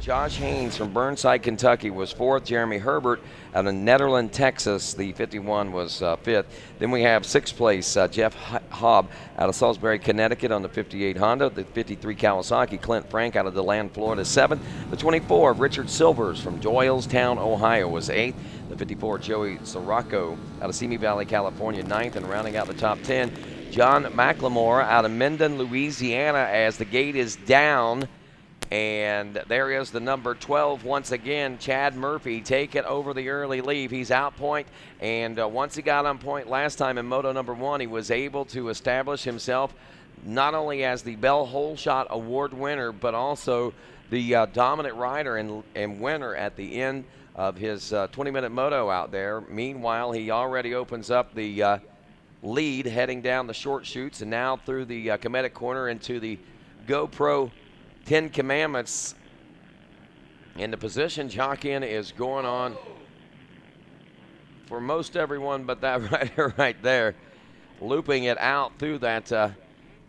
Josh Haynes from Burnside, Kentucky was 4th. Jeremy Herbert out of Netherland, Texas, the 51 was 5th. Then we have 6th place, Jeff Hobb out of Salisbury, Connecticut on the 58 Honda. The 53 Kawasaki, Clint Frank out of DeLand, Florida, 7th. The 24, Richard Silvers from Doylestown, Ohio was 8th. The 54, Joey Sirocco out of Simi Valley, California, 9th. And rounding out the top 10, John McLemore out of Minden, Louisiana, as the gate is down. And there is the number 12 once again, Chad Murphy, taking over the early lead. He's out point, and once he got on point last time in Moto number 1, he was able to establish himself not only as the Bell Hole Shot Award winner, but also the dominant rider and winner at the end of his 20-minute moto out there. Meanwhile, he already opens up the lead heading down the short chutes and now through the Cometic corner into the GoPro 10 Commandments, and the position jockeying is going on for most everyone but that rider right there, looping it out through that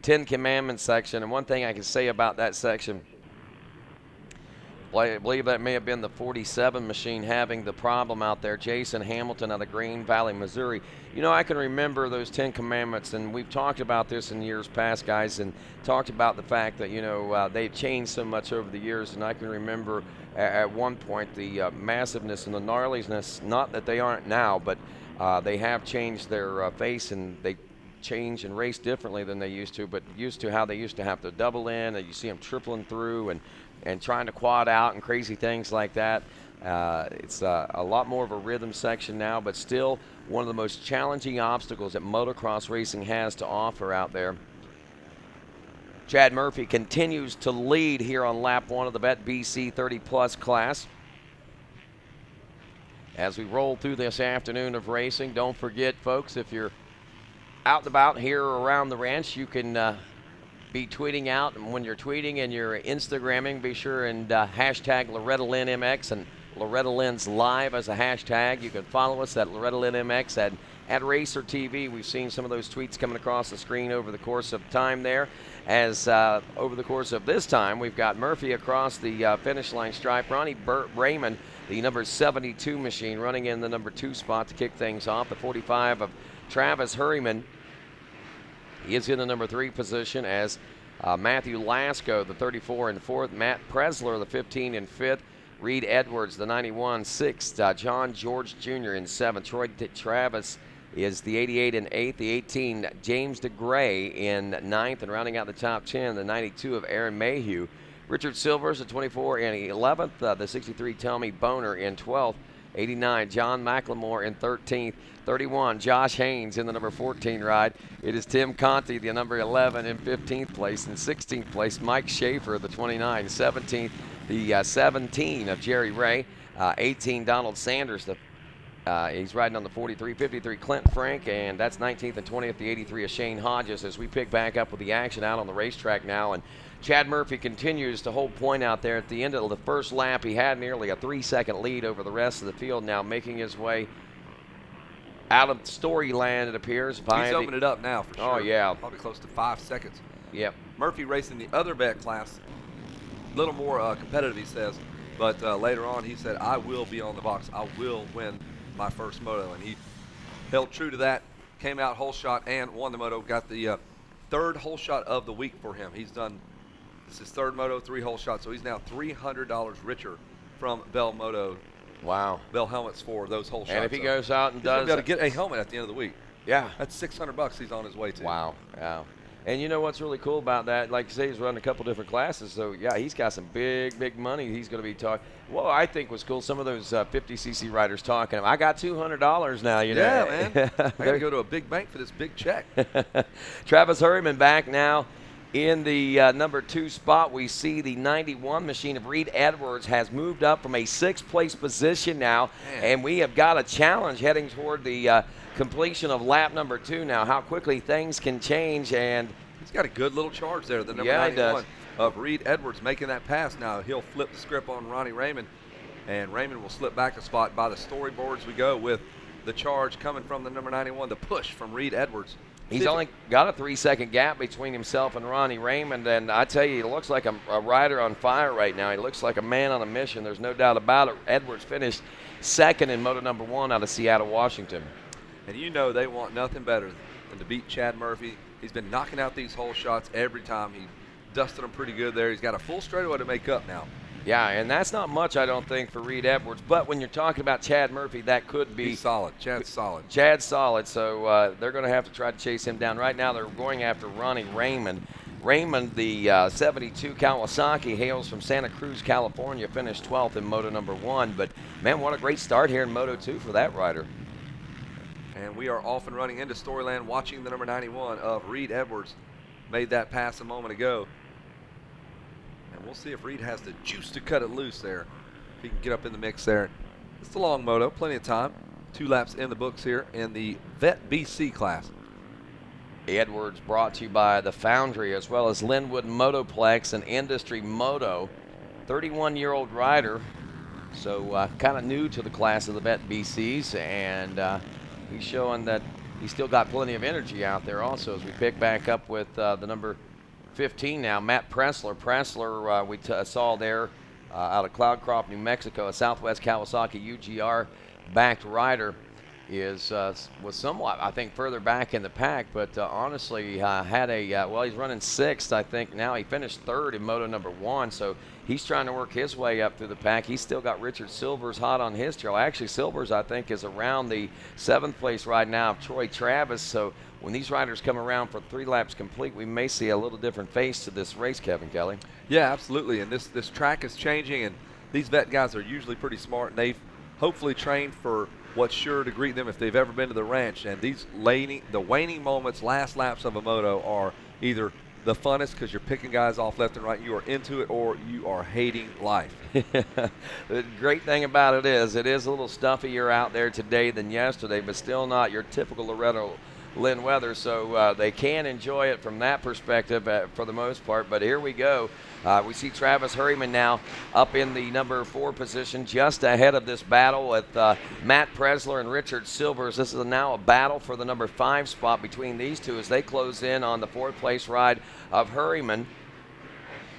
10 Commandments section. And one thing I can say about that section, I believe that may have been the 47 machine having the problem out there. Jason Hamilton out of Green Valley, Missouri. You know, I can remember those 10 Commandments, and we've talked about this in years past, guys, and talked about the fact that, you know, they've changed so much over the years. And I can remember at one point the massiveness and the gnarliness, not that they aren't now, but they have changed their face, and they change and race differently than they used to, but how they used to have to double in, and you see them tripling through and trying to quad out and crazy things like that. It's a lot more of a rhythm section now, but still one of the most challenging obstacles that motocross racing has to offer out there. Chad Murphy continues to lead here on lap 1 of the Bet BC 30-plus class. As we roll through this afternoon of racing, don't forget, folks, if you're out and about here around the ranch, you can be tweeting out, and when you're tweeting and you're Instagramming, be sure and hashtag Loretta Lynn MX and Loretta Lynn's Live as a hashtag. You can follow us at Loretta Lynn MX at RacerTV. We've seen some of those tweets coming across the screen over the course of time there. As over the course of this time, we've got Murphy across the finish line stripe. Ronnie Raymond, the number 72 machine, running in the number 2 spot to kick things off. The 45 of Travis Hurryman, he is in the number 3 position as Matthew Lasco, the 34, in 4th. Matt Presler, the 15, in 5th. Reed Edwards, the 91, 6th. John George Jr. in 7th. Troy Travis is the 88 in 8th. The 18, James DeGray in 9th. And rounding out the top 10, the 92 of Aaron Mayhew. Richard Silvers, the 24, in 11th. The 63, Tommy Boner in 12th. 89, John McLemore in 13th. 31, Josh Haynes in the number 14 ride. It is Tim Conti, the number 11, in 15th place. In 16th place, Mike Schaefer, the 29. 17th, the 17 of Jerry Ray. 18, Donald Sanders. He's riding on the 43. 53, Clint Frank, and that's 19th and 20th. The 83 of Shane Hodges, as we pick back up with the action out on the racetrack now. And Chad Murphy continues to hold point out there. At the end of the first lap, he had nearly a 3-second lead over the rest of the field, now making his way out of Storyland, it appears. He's opening it up now for sure. Oh, yeah. Probably close to 5 seconds. Yep. Murphy racing the other bet class, a little more competitive, he says. But later on, he said, I will be on the box. I will win my first moto. And he held true to that, came out whole shot and won the moto. Got the 3rd whole shot of the week for him. He's done, this is 3rd moto, 3 whole shots. So he's now $300 richer from Bell Moto. Wow. Bell helmets for those whole shots. And if he goes out and does, he's going to be able to get a helmet at the end of the week. Yeah. That's $600 he's on his way to. Wow. Wow. And you know what's really cool about that? Like you say, he's running a couple different classes. So, yeah, he's got some big money he's going to be talking. Well, I think was cool, some of those 50cc riders talking. I got $200 now, you know. Yeah, man. I got to go to a big bank for this big check. Travis Hurryman back now. In the number 2 spot, we see the 91 machine of Reed Edwards has moved up from a 6th place position now. Man. And we have got a challenge heading toward the completion of lap number 2 now. How quickly things can change. And he's got a good little charge there, the number 91 of Reed Edwards making that pass now. He'll flip the script on Ronnie Raymond, and Raymond will slip back a spot. By the storyboards we go with the charge coming from the number 91, the push from Reed Edwards. He's only got a 3-second gap between himself and Ronnie Raymond, and I tell you, he looks like a rider on fire right now. He looks like a man on a mission. There's no doubt about it. Edwards finished second in Moto number 1 out of Seattle, Washington. And you know they want nothing better than to beat Chad Murphy. He's been knocking out these hole shots every time. He dusted them pretty good there. He's got a full straightaway to make up now. Yeah, and that's not much, I don't think, for Reed Edwards. But when you're talking about Chad Murphy, that could be. He's solid. Chad's solid. Chad's solid, so they're going to have to try to chase him down. Right now, they're going after Ronnie Raymond. Raymond, the 72 Kawasaki, hails from Santa Cruz, California, finished 12th in Moto number 1. But, man, what a great start here in Moto 2 for that rider. And we are off and running into Storyland, watching the number 91 of Reed Edwards. Made that pass a moment ago. And we'll see if Reed has the juice to cut it loose there. If he can get up in the mix there. It's the long moto, plenty of time. 2 laps in the books here in the Vet BC class. Edwards brought to you by the Foundry as well as Linwood Motoplex and Industry Moto. 31-year-old rider, so kind of new to the class of the Vet BCs, and he's showing that he's still got plenty of energy out there also as we pick back up with the number 15 now, Matt Pressler. Pressler, we saw there out of Cloudcroft, New Mexico, a Southwest Kawasaki UGR-backed rider, was somewhat, I think, further back in the pack, but honestly had a, well, he's running 6th, I think now. He finished 3rd in Moto number 1, so he's trying to work his way up through the pack. He's still got Richard Silvers hot on his trail. Actually, Silvers, I think, is around the 7th place right now of Troy Travis, so when these riders come around for 3 laps complete, we may see a little different face to this race, Kevin Kelly. Yeah, absolutely. And this track is changing, and these vet guys are usually pretty smart, and they've hopefully trained for what's sure to greet them if they've ever been to the ranch. And these the waning moments, last laps of a moto are either the funnest because you're picking guys off left and right, you are into it, or you are hating life. The great thing about it is a little stuffier out there today than yesterday, but still not your typical Loretta Lynn weather, so they can enjoy it from that perspective for the most part. But here we go. We see Travis Hurryman now up in the number 4 position, just ahead of this battle with Matt Pressler and Richard Silvers. This is now a battle for the number 5 spot between these two as they close in on the 4th place ride of Hurryman.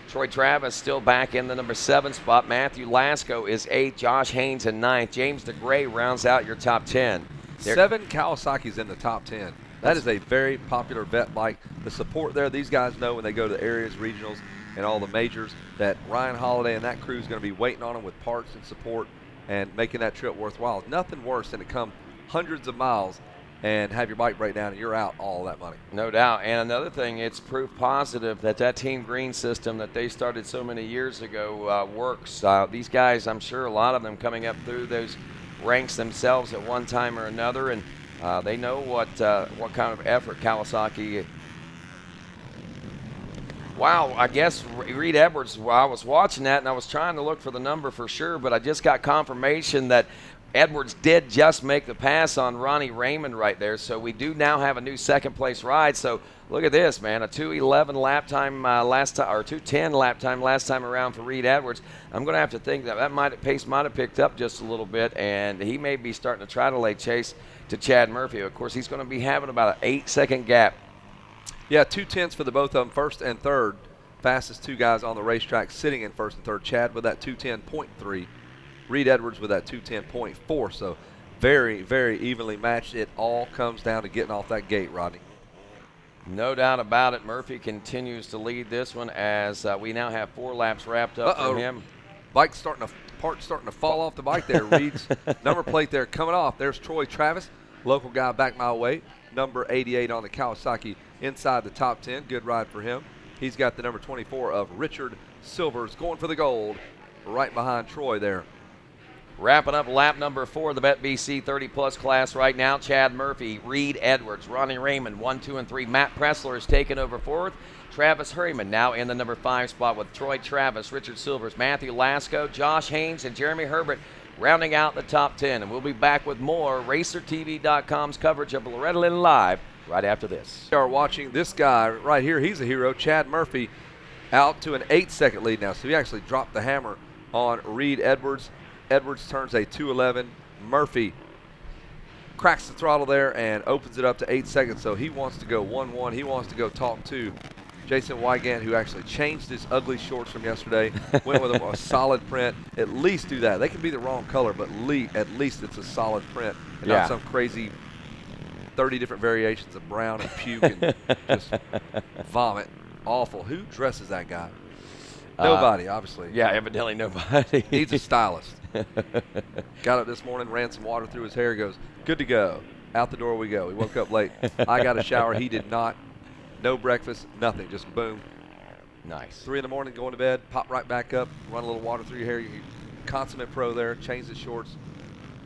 Troy Travis still back in the number 7 spot. Matthew Lasco is 8th. Josh Haynes in 9th. James DeGray rounds out your top 10. 7 Kawasaki's in the top 10. That is a very popular vet bike. The support there, these guys know when they go to the areas, regionals, and all the majors that Ryan Holiday and that crew is going to be waiting on them with parts and support and making that trip worthwhile. Nothing worse than to come hundreds of miles and have your bike break down and you're out all that money. No doubt. And another thing, it's proof positive that Team Green system that they started so many years ago works. These guys, I'm sure a lot of them coming up through those ranks themselves at one time or another, and they know what kind of effort Kawasaki. Wow, I guess Reed Edwards, well, I was watching that and I was trying to look for the number for sure, but I just got confirmation that Edwards did just make the pass on Ronnie Raymond right there, so we do now have a new 2nd place ride. So look at this, man, a 2:11 lap time last time, or 2:10 lap time last time around for Reed Edwards. I'm going to have to think that pace might have picked up just a little bit, and he may be starting to try to lay chase to Chad Murphy. Of course, he's going to be having about an 8-second gap. Yeah, 2/10 for the both of them, 1st and 3rd. Fastest 2 guys on the racetrack sitting in 1st and 3rd. Chad with that 2:10.3. Reed Edwards with that 2:10.4. So very, very evenly matched. It all comes down to getting off that gate, Rodney. No doubt about it. Murphy continues to lead this one as we now have 4 laps wrapped up for him. Parts starting to fall off the bike there. Reed's number plate there coming off. There's Troy Travis, local guy back my way. Number 88 on the Kawasaki inside the top 10. Good ride for him. He's got the number 24 of Richard Silvers going for the gold right behind Troy there. Wrapping up lap number 4 of the Bet BC 30-plus class right now. Chad Murphy, Reed Edwards, Ronnie Raymond, 1, 2, and 3. Matt Pressler has taken over 4th. Travis Hurryman now in the number 5 spot with Troy Travis, Richard Silvers, Matthew Lasco, Josh Haynes, and Jeremy Herbert rounding out the top 10. And we'll be back with more RacerTV.com's coverage of Loretta Lynn Live right after this. We are watching this guy right here. He's a hero, Chad Murphy, out to an 8-second lead now. So he actually dropped the hammer on Reed Edwards. Edwards turns a 2:11. Murphy cracks the throttle there and opens it up to 8 seconds. So he wants to go 1-1. He wants to go talk to Jason Wygant, who actually changed his ugly shorts from yesterday, went with a solid print. At least do that. They can be the wrong color, but at least it's a solid print and not some crazy 30 different variations of brown and puke and just vomit. Awful. Who dresses that guy? Nobody, obviously. Yeah, evidently nobody. Needs a stylist. Got up this morning, ran some water through his hair, goes, good to go. Out the door we go. He woke up late. I got a shower. He did not. No breakfast, nothing. Just boom. Nice. 3 in the morning, going to bed, pop right back up, run a little water through your hair. You consummate pro there, change the shorts.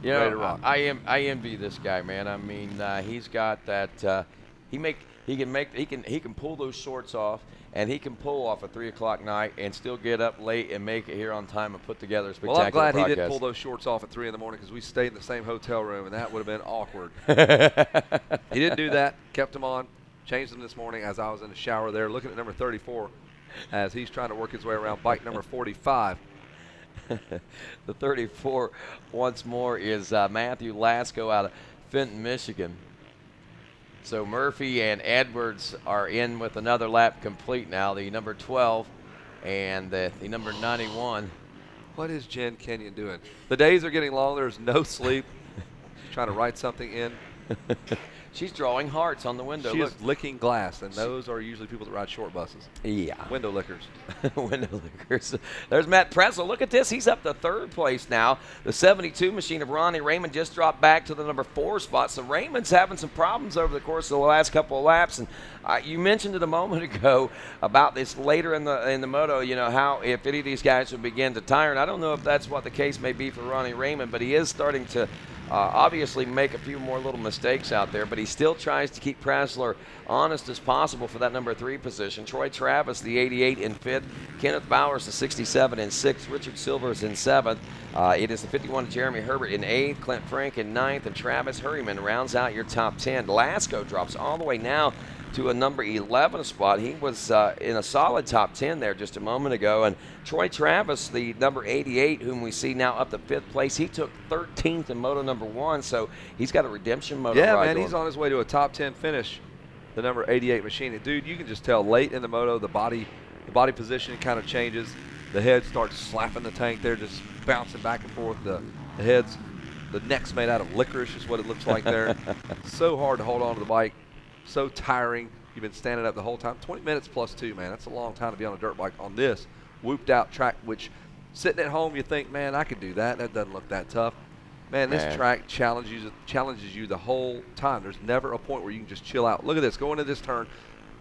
You ready to know, rock. I envy this guy, man. I mean, he's got that. He can pull those shorts off, and he can pull off a 3 o'clock night and still get up late and make it here on time and put together a spectacular Well, I'm glad broadcast. he didn't pull those shorts off at 3 in the morning because we stayed in the same hotel room, and that would have been awkward. He didn't do that. Kept them on. Changed them this morning as I was in the shower there, looking at number 34 as he's trying to work his way around bike number 45. The 34 once more is Matthew Lasco out of Fenton, Michigan. So Murphy and Edwards are in with another lap complete now, the number 12 and the number 91. What is Jen Kenyon doing? The days are getting long. There's no sleep. She's trying to write something in. She's drawing hearts on the window. She Look. is licking glass, and those are usually people that ride short buses. Yeah. Window lickers. Window lickers. There's Matt Pretzel. Look at this. He's up to 3rd place now. The 72 machine of Ronnie Raymond just dropped back to the number 4 spot. So Raymond's having some problems over the course of the last couple of laps. And you mentioned it a moment ago about this later in the moto, you know, how if any of these guys would begin to tire. And I don't know if that's what the case may be for Ronnie Raymond, but he is starting to obviously make a few more little mistakes out there, but he still tries to keep Pressler honest as possible for that number 3 position. Troy Travis, the 88 in 5th. Kenneth Bowers, the 67 in 6th. Richard Silvers in 7th. It is the 51 Jeremy Herbert in 8th. Clint Frank in 9th. And Travis Hurryman rounds out your top 10. Lasco drops all the way now to a number 11 spot. He was in a solid top 10 there just a moment ago. And Troy Travis, the number 88, whom we see now up to 5th place, he took 13th in Moto number 1, so he's got a redemption moto Yeah, ride man, going. he's on his way to a top 10 finish, the number 88 machine. And dude, you can just tell late in the moto, the body positioning kind of changes. The head starts slapping the tank there, just bouncing back and forth. The neck's made out of licorice is what it looks like there. So hard to hold on to the bike. So tiring. You've been standing up the whole time. 20 minutes plus 2, man. That's a long time to be on a dirt bike on this whooped out track, which sitting at home you think, man, I could do that. That doesn't look that tough. Man, this track challenges you the whole time. There's never a point where you can just chill out. Look at this. Going into this turn,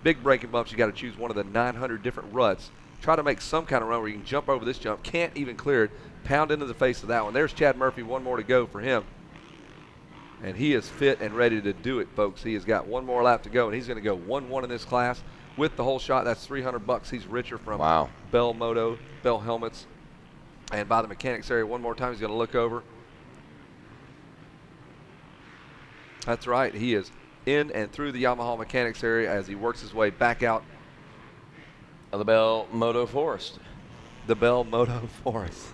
big braking bumps. You got to choose one of the 900 different ruts. Try to make some kind of run where you can jump over this jump. Can't even clear it. Pound into the face of that one. There's Chad Murphy. One more to go for him. And he is fit and ready to do it, folks. He has got one more lap to go, and he's going to go 1-1 in this class with the whole shot. That's $300. He's richer from Bell Moto, Bell Helmets, and by the mechanics area. One more time, he's going to look over. That's right. He is in and through the Yamaha mechanics area as he works his way back out of the Bell Moto Forest. The Bell Moto Forest.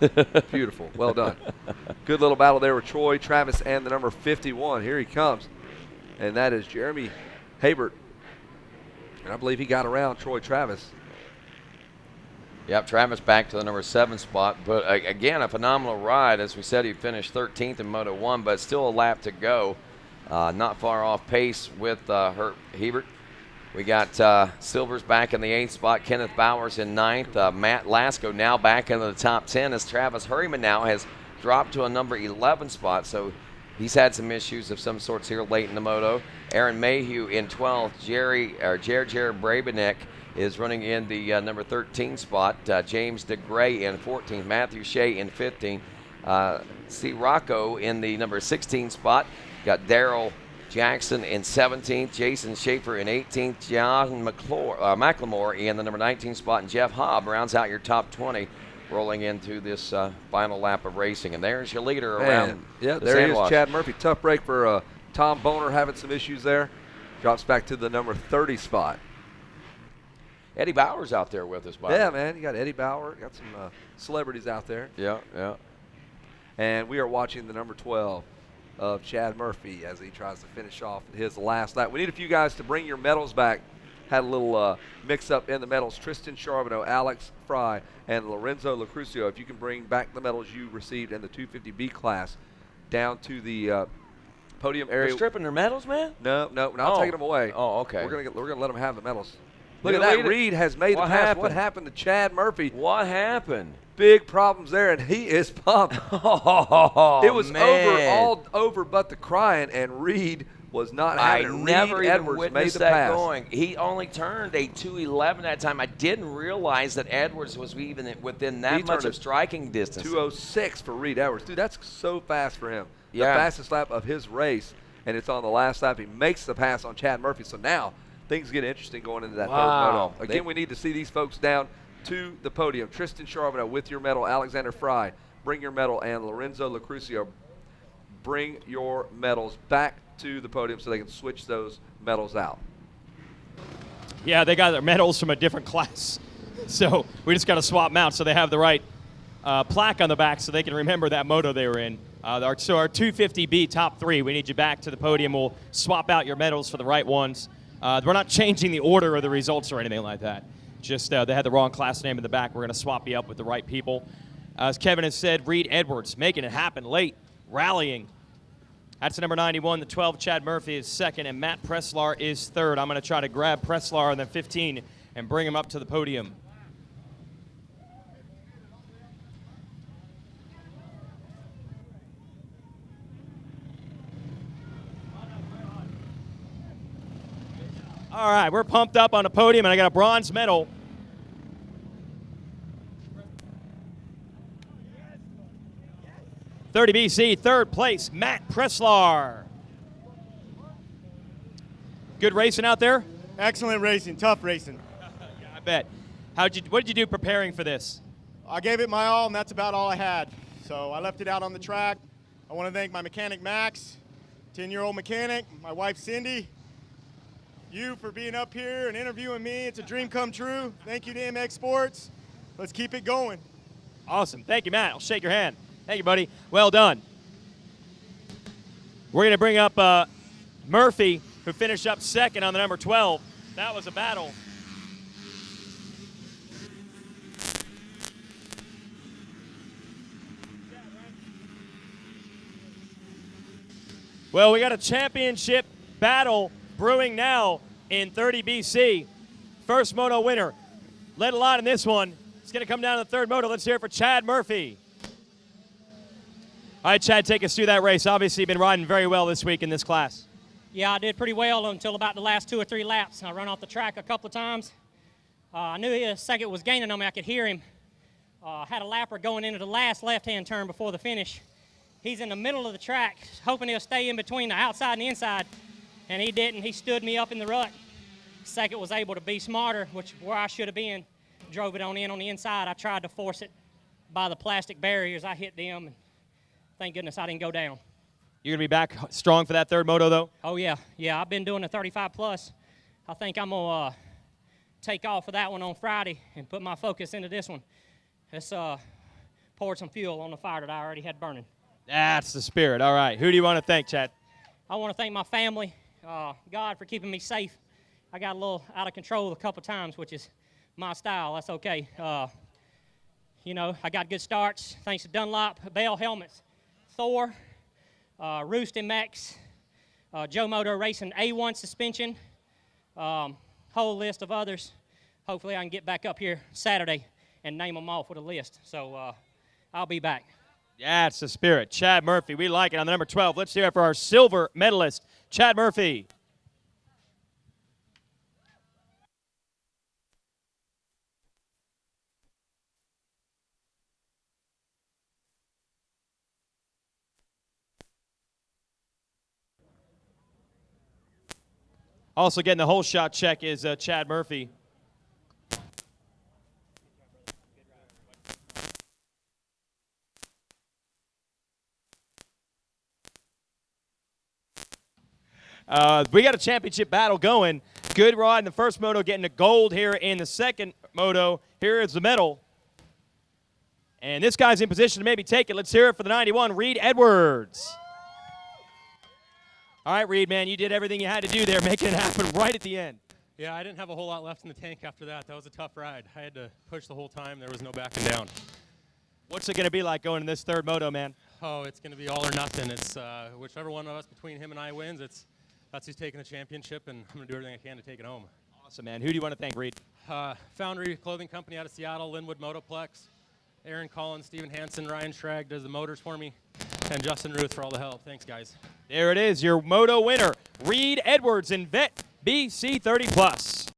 Beautiful. Well done. Good little battle there with Troy Travis and the number 51. Here he comes. And that is Jeremy Habert. And I believe he got around Troy Travis. Yep, Travis back to the number 7 spot. But again, a phenomenal ride. As we said, he finished 13th in Moto 1, but still a lap to go. Not far off pace with Hebert. We got Silvers back in the 8th spot, Kenneth Bowers in 9th, Matt Lasco now back into the top 10 as Travis Hurryman now has dropped to a number 11 spot, so he's had some issues of some sorts here late in the moto. Aaron Mayhew in 12th, Jared Brabenek is running in the number 13 spot, James DeGray in 14th, Matthew Shea in 15th, C. Rocco in the number 16 spot, got Daryl Jackson in 17th, Jason Schaefer in 18th, John McLemore in the number 19 spot, and Jeff Hobb rounds out your top 20 rolling into this final lap of racing. And there's your leader around Yeah, the there he is, Sandwash. Chad Murphy. Tough break for Tom Boner, having some issues there. Drops back to the number 30 spot. Eddie Bauer's out there with us, by the way. Man. You got Eddie Bauer. Got some celebrities out there. Yeah. And we are watching the number 12. of Chad Murphy as he tries to finish off his last lap. We need a few guys to bring your medals back. Had a little mix-up in the medals. Tristan Charbonneau, Alex Fry, and Lorenzo Lucrucio. If you can bring back the medals you received in the 250B class down to the podium area. They're stripping their medals, man? No, we're not taking them away. Oh, okay. We're gonna let them have the medals. Look at that. Reed has made the pass. Happened? What happened to Chad Murphy? What happened? Big problems there, and he is pumped. Oh, it was man. all over but the crying, and Reed was not having it. I never Reed even Edwards witnessed made the that pass. going. He only turned a 211 that time. I didn't realize that Edwards was even within that much of striking distance. 206 for Reed Edwards. Dude, that's so fast for him. Yeah. The fastest lap of his race, and it's on the last lap. He makes the pass on Chad Murphy, so now things get interesting going into that third moto. Again, we need to see these folks down to the podium. Tristan Charbonneau with your medal. Alexander Fry, bring your medal. And Lorenzo Lucrucio, bring your medals back to the podium so they can switch those medals out. Yeah, they got their medals from a different class. So we just got to swap them out so they have the right plaque on the back so they can remember that moto they were in. So our 250B top 3, we need you back to the podium. We'll swap out your medals for the right ones. We're not changing the order of the results or anything like that. Just they had the wrong class name in the back. We're going to swap you up with the right people. As Kevin has said, Reed Edwards making it happen late, rallying. That's number 91. The 12, Chad Murphy, is second, and Matt Preslar is third. I'm going to try to grab Preslar on the 15 and bring him up to the podium. All right, we're pumped up on the podium, and I got a bronze medal. (30BC), third place, Matt Preslar. Good racing out there? Excellent racing, tough racing. Yeah, I bet. What did you do preparing for this? I gave it my all, and that's about all I had. So I left it out on the track. I want to thank my mechanic, Max, 10-year-old mechanic, my wife, Cindy, you for being up here and interviewing me. It's a dream come true. Thank you to MX Sports. Let's keep it going. Awesome. Thank you, Matt. I'll shake your hand. Thank you, buddy. Well done. We're going to bring up Murphy, who finished up second on the number 12. That was a battle. Well, we got a championship battle brewing now in 30BC. First moto winner. Led a lot in this one. It's going to come down to the third moto. Let's hear it for Chad Murphy. All right, Chad, take us through that race. Obviously, you've been riding very well this week in this class. Yeah, I did pretty well until about the last 2 or 3 laps. I run off the track a couple of times. I knew his second was gaining on me. I could hear him. Had a lapper going into the last left-hand turn before the finish. He's in the middle of the track, hoping he'll stay in between the outside and the inside, and he didn't. He stood me up in the rut. Second was able to be smarter, which where I should have been. Drove it on in on the inside. I tried to force it by the plastic barriers. I hit them, and thank goodness I didn't go down. You're going to be back strong for that third moto, though? Oh, yeah. Yeah, I've been doing the 35+. I think I'm going to take off for that one on Friday and put my focus into this one. Let's pour some fuel on the fire that I already had burning. That's the spirit. All right. Who do you want to thank, Chad? I want to thank my family, God for keeping me safe. I got a little out of control a couple times, which is my style. That's okay. You know, I got good starts thanks to Dunlop, Bell Helmets, Thor, Roost MX, Joe Moto Racing A1 suspension, whole list of others. Hopefully I can get back up here Saturday and name them off with a list. So I'll be back. Yeah, it's the spirit. Chad Murphy, we like it. On the number 12, let's hear it for our silver medalist, Chad Murphy. Also getting the whole shot check is Chad Murphy. We got a championship battle going. Good ride in the first moto, getting the gold here in the second moto. Here is the medal. And this guy's in position to maybe take it. Let's hear it for the 91, Reed Edwards. All right, Reed, man, you did everything you had to do there, making it happen right at the end. Yeah, I didn't have a whole lot left in the tank after that. That was a tough ride. I had to push the whole time. There was no backing down. What's it going to be like going in this third moto, man? Oh, it's going to be all or nothing. It's whichever one of us between him and I wins, that's who's taking the championship, and I'm going to do everything I can to take it home. Awesome, man. Who do you want to thank, Reed? Foundry Clothing Company out of Seattle, Linwood Motoplex, Aaron Collins, Steven Hansen, Ryan Schrag does the motors for me, and Justin Ruth for all the help. Thanks, guys. There it is, your moto winner, Reed Edwards in Vet BC 30+.